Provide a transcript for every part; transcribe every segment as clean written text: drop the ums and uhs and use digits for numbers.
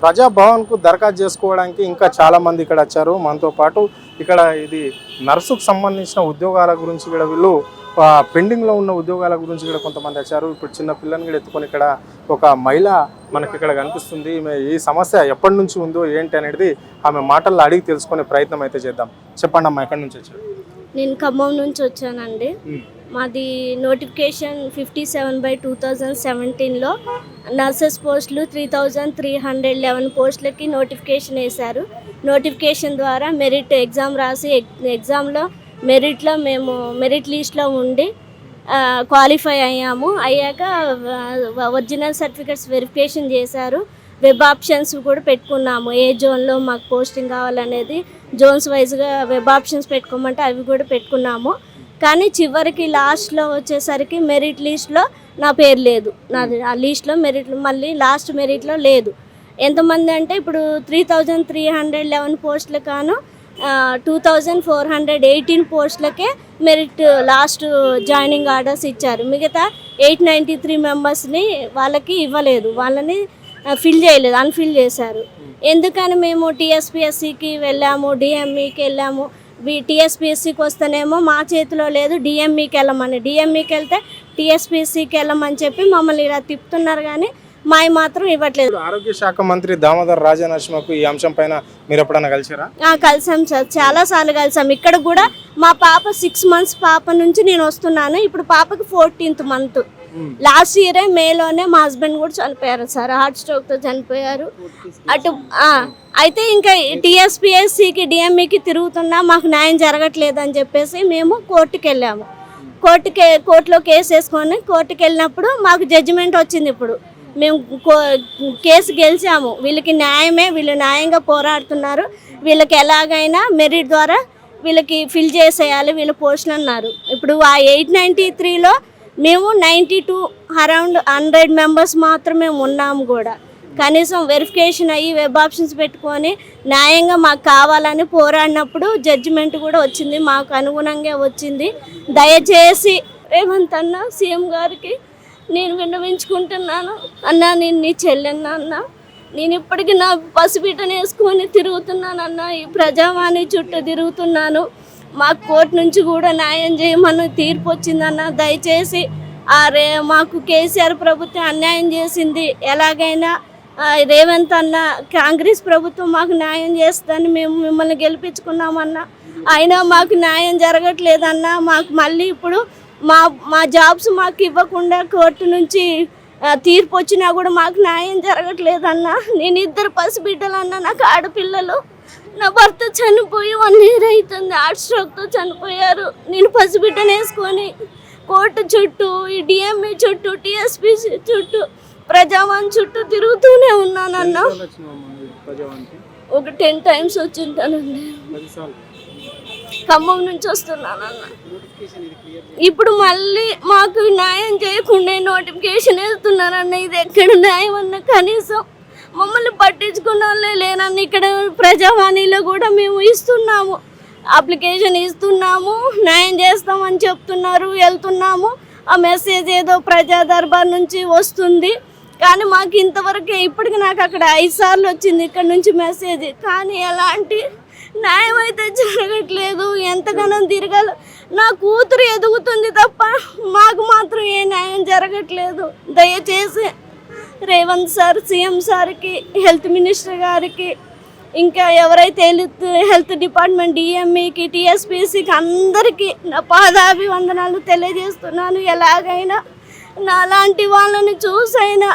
ప్రజాభవన్కు దరఖాస్తు చేసుకోవడానికి ఇంకా చాలామంది ఇక్కడ వచ్చారు. మనతో పాటు ఇక్కడ ఇది నర్సుకు సంబంధించిన ఉద్యోగాల గురించి కూడా వీళ్ళు పెండింగ్లో ఉన్న ఉద్యోగాల గురించి కూడా కొంతమంది వచ్చారు. ఇప్పుడు చిన్న పిల్లని కూడా ఎత్తుకొని ఇక్కడ ఒక మహిళ మనకి ఇక్కడ కనిపిస్తుంది. ఈ సమస్య ఎప్పటి నుంచి ఉందో ఏంటి అనేది ఆమె మాటల్లో అడిగి తెలుసుకునే ప్రయత్నం అయితే చేద్దాం. చెప్పండి అమ్మా, ఎక్కడి నుంచి వచ్చారు? నేను ఖమ్మం నుంచి వచ్చానండి. మాది నోటిఫికేషన్ 57/2017లో నర్సెస్ పోస్టులు 3311 పోస్టులకి నోటిఫికేషన్ వేశారు. నోటిఫికేషన్ ద్వారా మెరిట్ ఎగ్జామ్ రాసి ఎగ్జామ్లో మెరిట్లో మేము మెరిట్ లిస్ట్లో ఉండి క్వాలిఫై అయ్యాక ఒరిజినల్ సర్టిఫికెట్స్ వెరిఫికేషన్ చేశారు. వెబ్ ఆప్షన్స్ కూడా పెట్టుకున్నాము. ఏ జోన్లో మాకు పోస్టింగ్ కావాలనేది జోన్స్ వైజ్గా వెబ్ ఆప్షన్స్ పెట్టుకోమంటే అవి కూడా పెట్టుకున్నాము. కానీ చివరికి లాస్ట్లో వచ్చేసరికి మెరిట్ లిస్ట్లో నా పేరు లేదు. నాది ఆ లిస్ట్లో మెరిట్లో మళ్ళీ లాస్ట్ మెరిట్లో లేదు. ఎంతమంది అంటే ఇప్పుడు 3311 పోస్టులు కాను 2418 పోస్టులకే మెరిట్ లాస్ట్ జాయినింగ్ ఆర్డర్స్ ఇచ్చారు. మిగతా 893 మెంబర్స్ని వాళ్ళకి ఇవ్వలేదు, వాళ్ళని ఫిల్ చేయలేదు, అన్ఫిల్ చేశారు. ఎందుకని మేము టీఎస్పీఎస్సికి వెళ్ళాము, డిఎంఈకి వెళ్ళాము. టీఎస్పీఎస్సికి వస్తేనేమో మా చేతిలో లేదు, డిఎంఈకి వెళ్ళమని, డిఎంఈకి వెళ్తే టీఎస్పీఎస్సికి వెళ్ళమని చెప్పి మమ్మల్ని ఇలా తిప్పుతున్నారు. కానీ మావి మాత్రం ఇవ్వట్లేదు. ఆరోగ్య శాఖ మంత్రి దామోదర్ రాజనరసింహకు ఈ అంశం పైన మీరు ఎప్పుడైనా కలిసారా? కలిసాం సార్, చాలాసార్లు కలిసాం. ఇక్కడ కూడా మా పాప 6 months పాప నుంచి నేను వస్తున్నాను. ఇప్పుడు పాపకి 14th month. లాస్ట్ ఇయరే మేలోనే మా హస్బెండ్ కూడా చనిపోయారు సార్, హార్ట్ స్ట్రోక్తో చనిపోయారు. అటు అయితే ఇంకా టీఎస్పీఎస్సికి డిఎంఈకి తిరుగుతున్నా మాకు న్యాయం జరగట్లేదు అని చెప్పేసి మేము కోర్టుకి వెళ్ళాము. కోర్టులో కేసు వేసుకొని కోర్టుకి వెళ్ళినప్పుడు మాకు జడ్జిమెంట్ వచ్చింది. ఇప్పుడు మేము కేసు గెలిచాము. వీళ్ళకి న్యాయమే, వీళ్ళు న్యాయంగా పోరాడుతున్నారు, వీళ్ళకి ఎలాగైనా మెరిట్ ద్వారా వీళ్ళకి ఫిల్ చేసేయాలి వీళ్ళ పోస్టులు అన్నారు. ఇప్పుడు ఆ 893లో మేము 92 అరౌండ్ 100 మెంబర్స్ మాత్రమే ఉన్నాము. కూడా కనీసం వెరిఫికేషన్ అయ్యి వెబ్ ఆప్షన్స్ పెట్టుకొని న్యాయంగా మాకు కావాలని పోరాడినప్పుడు జడ్జిమెంట్ కూడా వచ్చింది, మాకు అనుగుణంగా వచ్చింది. దయచేసి రేవంత్ అన్న, సీఎం గారికి నేను విన్నవించుకుంటున్నాను. అన్న, నేను నీ చెల్లెన్న అన్న, నేను ఇప్పటికీ నా పసిబిడ్డను వేసుకొని తిరుగుతున్నానన్న, ఈ ప్రజావాణి చుట్టూ తిరుగుతున్నాను. మాకు కోర్టు నుంచి కూడా న్యాయం చేయమని తీర్పు వచ్చిందన్న. దయచేసి మాకు కేసీఆర్ ప్రభుత్వం అన్యాయం చేసింది. ఎలాగైనా రేవంత్ అన్న, కాంగ్రెస్ ప్రభుత్వం మాకు న్యాయం చేస్తుందని మేము మిమ్మల్ని గెలిపించుకున్నామన్నా. అయినా మాకు న్యాయం జరగట్లేదన్నా. మాకు మళ్ళీ ఇప్పుడు మా జాబ్స్ మాకు ఇవ్వకుండా కోర్టు నుంచి తీర్పు వచ్చినా కూడా మాకు న్యాయం జరగట్లేదన్నా. నేను 2 పసిబిడ్డలన్నా, నాకు ఆడపిల్లలు. నా భర్త చనిపోయి 1 year అవుతుంది, హార్ట్ స్ట్రోక్తో చనిపోయారు. నేను పసిబిడ్డను వేసుకొని కోర్టు చుట్టూ, ఈ డిఎంఈ చుట్టూ, టీఎస్పీసీ చుట్టూ, ప్రజావాణి చుట్టూ తిరుగుతూనే ఉన్నానన్న. ఒక 10 times వచ్చింటానండి. ఖమ్మం నుంచి వస్తున్నానన్న. ఇప్పుడు మళ్ళీ మాకు న్యాయం చేయకుండా నోటిఫికేషన్ వేస్తున్నారన్న. ఇది ఎక్కడ న్యాయం అన్న? కనీసం మమ్మల్ని పట్టించుకున్న వాళ్ళే లేనన్న. ఇక్కడ ప్రజావాణిలో కూడా మేము ఇస్తున్నాము, అప్లికేషన్ ఇస్తున్నాము, న్యాయం చేస్తామని చెప్తున్నారు, వెళ్తున్నాము. ఆ మెసేజ్ ఏదో ప్రజా దర్బార్ నుంచి వస్తుంది, కానీ మాకు ఇంతవరకు ఇప్పటికి నాకు అక్కడ 5 సార్లు వచ్చింది ఇక్కడ నుంచి మెసేజ్, కానీ ఎలాంటి న్యాయం అయితే జరగట్లేదు. ఎంతగానో తిరగాలి. నా కూతురు ఎదుగుతుంది తప్ప మాకు మాత్రం ఏ న్యాయం జరగట్లేదు. దయచేసి రేవంత్ సార్, సీఎం సార్కి, హెల్త్ మినిస్టర్ గారికి, ఇంకా ఎవరైతే హెల్త్ డిపార్ట్మెంట్, డిఎంఈకి, టీఎస్పీసీకి అందరికీ నా పాదాభివందనాలు తెలియజేస్తున్నాను. ఎలాగైనా నాలాంటి వాళ్ళని చూసైనా,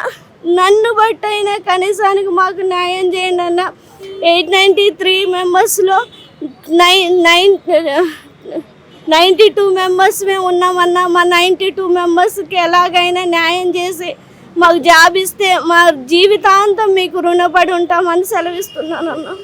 నన్ను బట్టయినా కనీసానికి మాకు న్యాయం చేయండి అన్న. 893 మెంబర్స్లో 92 మెంబర్స్ మేము ఉన్నామన్నా. మా 92 మెంబర్స్కి ఎలాగైనా న్యాయం చేసి మాకు జాబ్ ఇస్తే మా జీవితాంతం మీకు రుణపడి ఉంటామని సెలవిస్తున్నానన్నా.